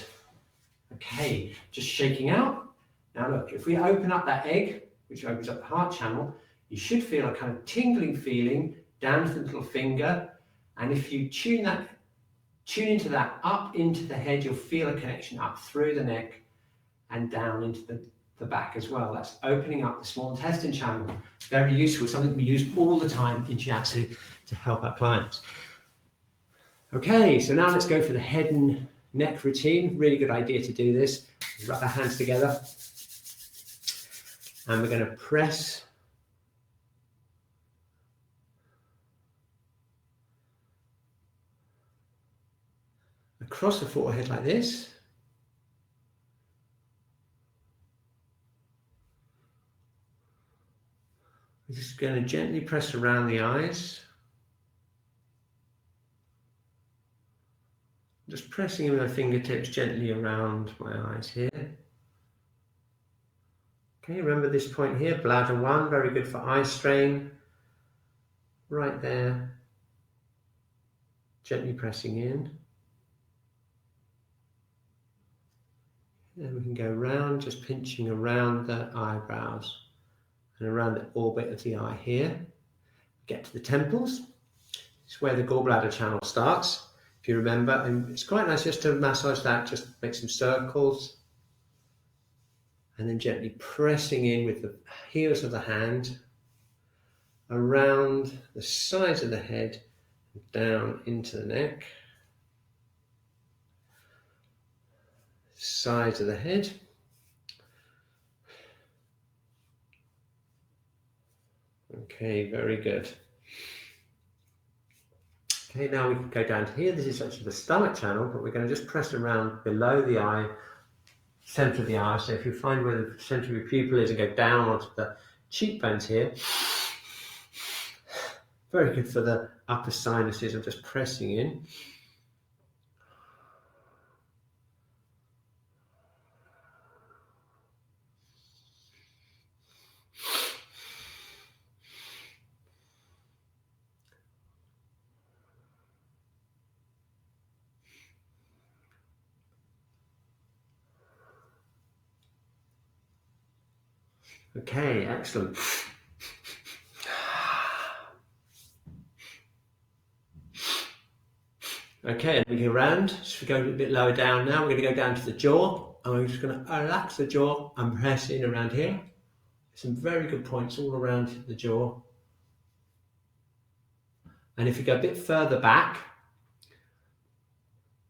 Okay, just shaking out. Now look, if we open up that egg, which opens up the heart channel, you should feel a kind of tingling feeling down to the little finger. And if you tune into that up into the head, you'll feel a connection up through the neck and down into the back as well. That's opening up the small intestine channel. Very useful, something we use all the time in Shiatsu to help our clients. Okay, so now let's go for the head and neck routine. Really good idea to do this. Rub our hands together. And we're going to press across the forehead like this. We're just going to gently press around the eyes. Just pressing with my fingertips gently around my eyes here. Okay, remember this point here, bladder 1, very good for eye strain. Right there. Gently pressing in. Then we can go round, just pinching around the eyebrows and around the orbit of the eye here. Get to the temples. It's where the gallbladder channel starts. If you remember, and it's quite nice just to massage that, just make some circles. And then gently pressing in with the heels of the hand around the sides of the head, down into the neck. Sides of the head. Okay, very good. Okay, now we can go down to here. This is actually the stomach channel, but we're going to just press around below the eye, center of the eye. So if you find where the center of your pupil is and go down onto the cheekbones here, very good for the upper sinuses of just pressing in. Okay, excellent. Okay, and we go around. Just we go a bit lower down now. We're going to go down to the jaw, and we're just going to relax the jaw and press in around here. Some very good points all around the jaw. And if you go a bit further back,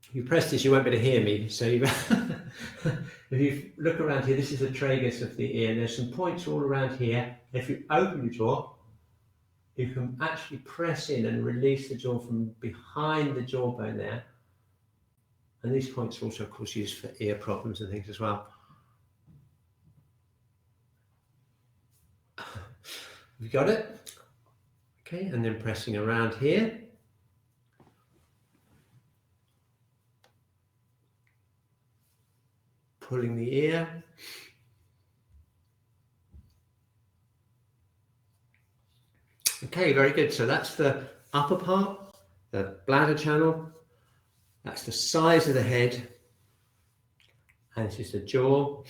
if you press this, you won't be able to hear me. So if you look around here, this is the tragus of the ear. And there's some points all around here. If you open your jaw, you can actually press in and release the jaw from behind the jawbone there. And these points are also, of course, used for ear problems and things as well. You got it? Okay, and then pressing around here. Pulling the ear. Okay, very good. So that's the upper part, the bladder channel. That's the size of the head. And this is the jaw.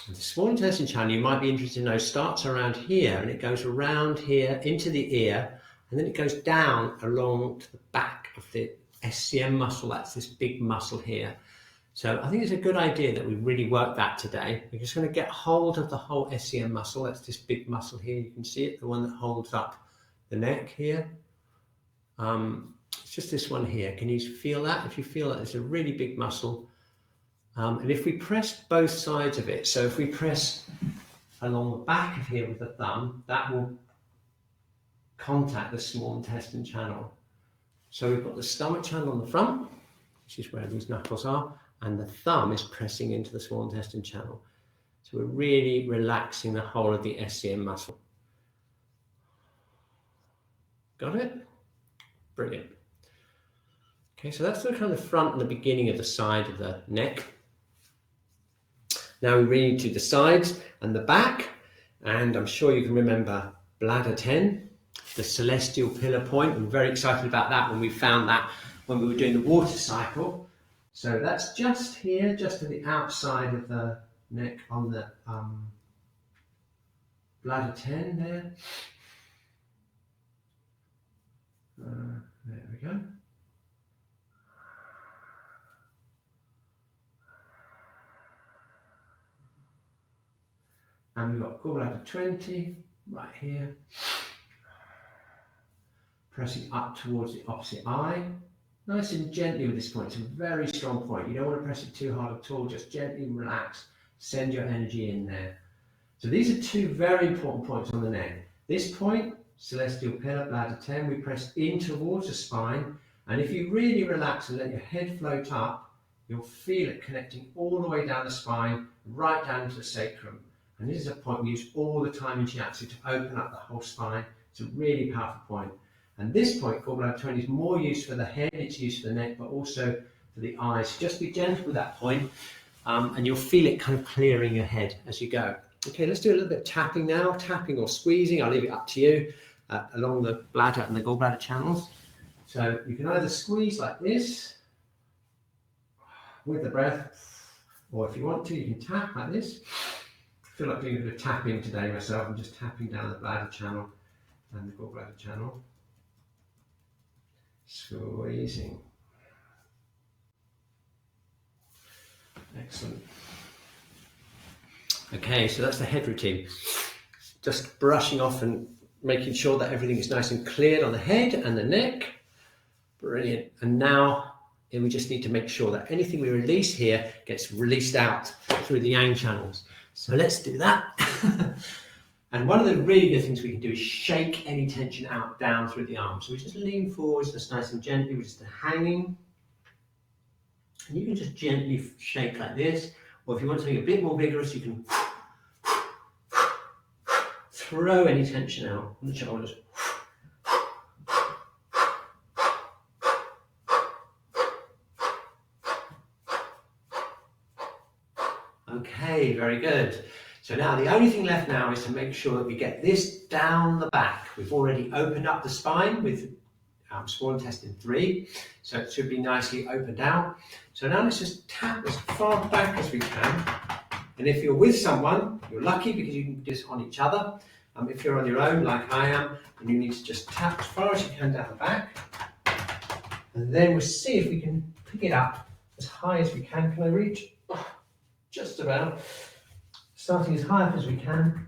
And the small intestine channel, you might be interested to know, starts around here and it goes around here into the ear, and then it goes down along to the back of the SCM muscle. That's this big muscle here. So I think it's a good idea that we really work that today. We're just going to get hold of the whole SCM muscle. That's this big muscle here. You can see it, the one that holds up the neck here. It's just this one here. Can you feel that? If you feel that, it's a really big muscle. And if we press both sides of it, so if we press along the back of here with the thumb, that will contact the small intestine channel. So we've got the stomach channel on the front, which is where these knuckles are, and the thumb is pressing into the small intestine channel. So we're really relaxing the whole of the SCM muscle. Got it? Brilliant. Okay, so that's the kind of the front and the beginning of the side of the neck. Now we really need to do the sides and the back, and I'm sure you can remember bladder 10, the celestial pillar point. I'm very excited about that when we found that when we were doing the water cycle. So that's just here, just to the outside of the neck on the bladder 10 there. There we go. And we've got gallbladder 20 right here. Pressing up towards the opposite eye. Nice and gently with this point. It's a very strong point. You don't want to press it too hard at all. Just gently relax. Send your energy in there. So these are two very important points on the neck. This point, celestial pillar, bladder 10, we press in towards the spine. And if you really relax and let your head float up, you'll feel it connecting all the way down the spine, right down to the sacrum. And this is a point we use all the time in Shiatsu to open up the whole spine. It's a really powerful point. And this point, gallbladder 20, is more used for the head, it's used for the neck, but also for the eyes. Just be gentle with that point, and you'll feel it kind of clearing your head as you go. Okay, let's do a little bit of tapping now, tapping or squeezing. I'll leave it up to you along the bladder and the gallbladder channels. So you can either squeeze like this with the breath, or if you want to, you can tap like this. I feel like doing a bit of tapping today myself. I'm just tapping down the bladder channel and the gallbladder channel. Squeezing. Excellent. Okay, so that's the head routine. Just brushing off and making sure that everything is nice and cleared on the head and the neck. Brilliant. And now we just need to make sure that anything we release here gets released out through the yang channels. So let's do that. And one of the really good things we can do is shake any tension out down through the arms. So we just lean forwards, just nice and gently, we're just hanging. And you can just gently shake like this, or if you want something a bit more vigorous, you can throw any tension out on the shoulders. Okay, very good. So now the only thing left now is to make sure that we get this down the back. We've already opened up the spine with small intestine 3, so it should be nicely opened out. So now let's just tap as far back as we can. And if you're with someone, you're lucky because you can do this on each other. If you're on your own, like I am, then you need to just tap as far as you can down the back. And then we'll see if we can pick it up as high as we can. Can I reach? Oh, just about. Starting as high up as we can.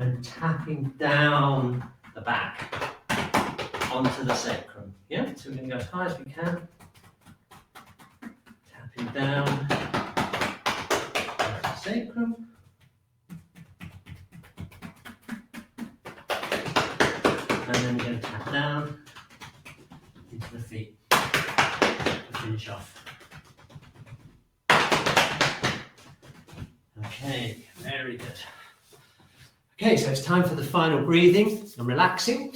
and tapping down the back onto the sacrum. Yeah, so we're going to go as high as we can. Tapping down onto the sacrum. And then we're going to tap down into the feet to finish off. Okay, very good. Okay, so it's time for the final breathing and relaxing,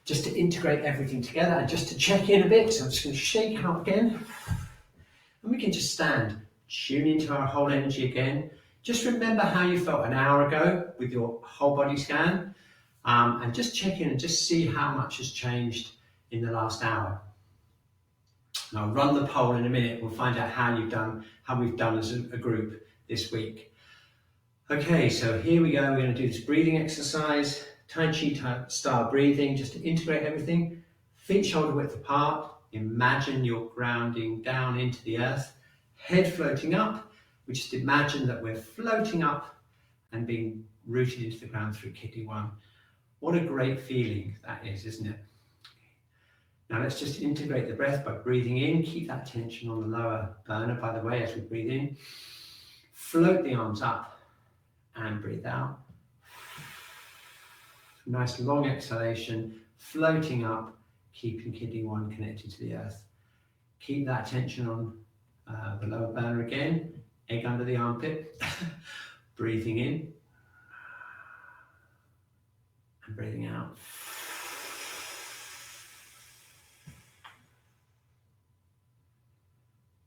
just to integrate everything together and just to check in a bit. So I'm just going to shake out again, and we can just stand, tune into our whole energy again. Just remember how you felt an hour ago with your whole body scan, and just check in and just see how much has changed in the last hour. And I'll run the poll in a minute. We'll find out how we've done as a group this week. Okay, so here we go. We're going to do this breathing exercise, Tai Chi style breathing, just to integrate everything. Feet shoulder width apart. Imagine you're grounding down into the earth. Head floating up. We just imagine that we're floating up and being rooted into the ground through kidney 1. What a great feeling that is, isn't it? Now let's just integrate the breath by breathing in. Keep that tension on the lower burner, by the way, as we breathe in. Float the arms up and breathe out. Nice long exhalation, floating up, keeping kidney 1 connected to the earth. Keep that tension on the lower burner again. Egg under the armpit. Breathing in and breathing out.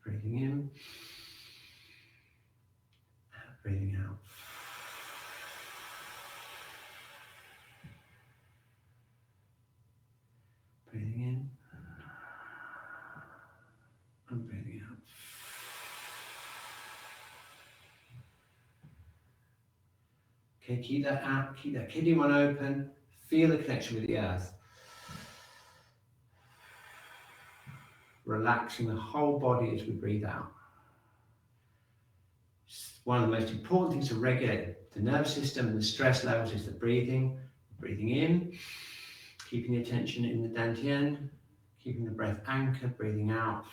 Breathing in, breathing out. Breathing in and breathing out. Okay, keep that out, keep that kidney 1 open. Feel the connection with the earth. Relaxing the whole body as we breathe out. One of the most important things to regulate the nervous system and the stress levels is the breathing. Breathing in, keeping the attention in the dantian, keeping the breath anchored, breathing out,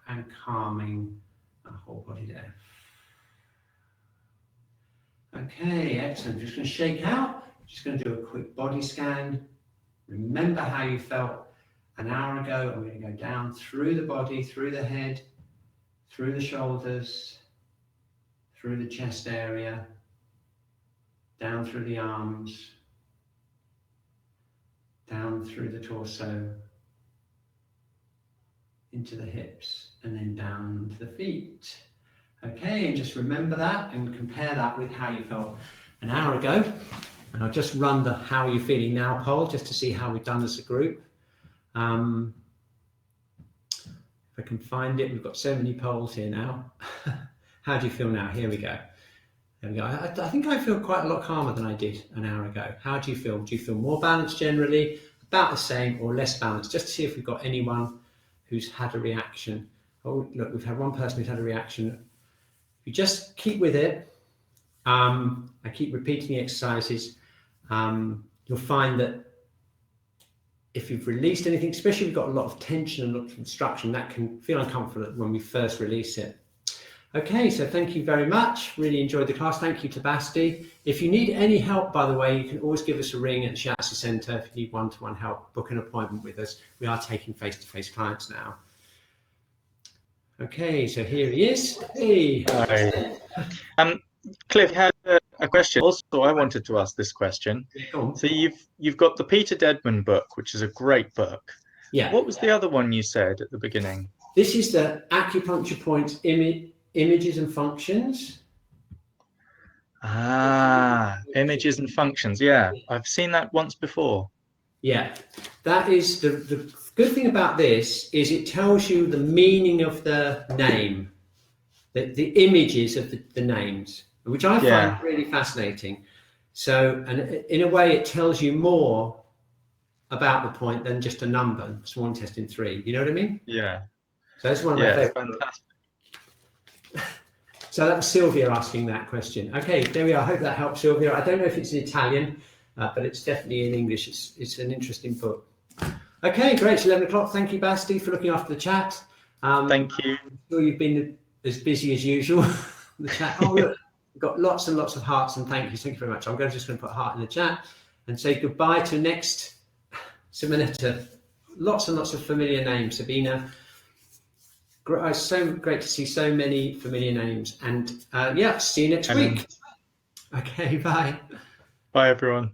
and calming the whole body there. Okay, excellent. Just going to shake out. Just going to do a quick body scan. Remember how you felt an hour ago, and we're going to go down through the body, through the head, through the shoulders, through the chest area, down through the arms, down through the torso, into the hips, and then down to the feet. Okay, and just remember that and compare that with how you felt an hour ago. And I'll just run the how are you feeling now poll just to see how we've done as a group. If I can find it, we've got so many polls here now. How do you feel now? Here we go. There we go. I think I feel quite a lot calmer than I did an hour ago. How do you feel? Do you feel more balanced generally, about the same, or less balanced? Just to see if we've got anyone who's had a reaction. Oh, look, we've had one person who's had a reaction. If you just keep with it, I keep repeating the exercises, you'll find that if you've released anything, especially if you've got a lot of tension and a lot of obstruction, that can feel uncomfortable when we first release it. Okay, so thank you very much. Really enjoyed the class. Thank you to Basti. If you need any help, by the way, you can always give us a ring at the Shiatsu Centre. If you need one-to-one help, book an appointment with us. We are taking face-to-face clients now. Okay, so here he is. Hey. Hi. Cliff had a question. Also, I wanted to ask this question. So you've got the Peter Dedman book, which is a great book. Yeah. What was the other one you said at the beginning? This is the acupuncture points, images and functions. Images and functions. Yeah, I've seen that once before. Yeah, that is the good thing about this is it tells you the meaning of the name, the images of the names, which I find really fascinating. So, and in a way, it tells you more about the point than just a number, small intestine 3. You know what I mean? Yeah. So that's one of my favorite. Fantastic. So that was Sylvia asking that question. Okay, there we are. I hope that helps, Sylvia. I don't know if it's in Italian, but it's definitely in English. It's an interesting book. Okay, great. It's 11 o'clock. Thank you, Basti, for looking after the chat. Thank you. I'm sure you've been as busy as usual. The chat. Oh, look, we've got lots and lots of hearts and thank you. Thank you very much. I'm just going to put a heart in the chat and say goodbye to next Simonetta. Lots and lots of familiar names. Sabina. It's so great to see so many familiar names. And yeah, see you next week. Okay, bye. Bye, everyone.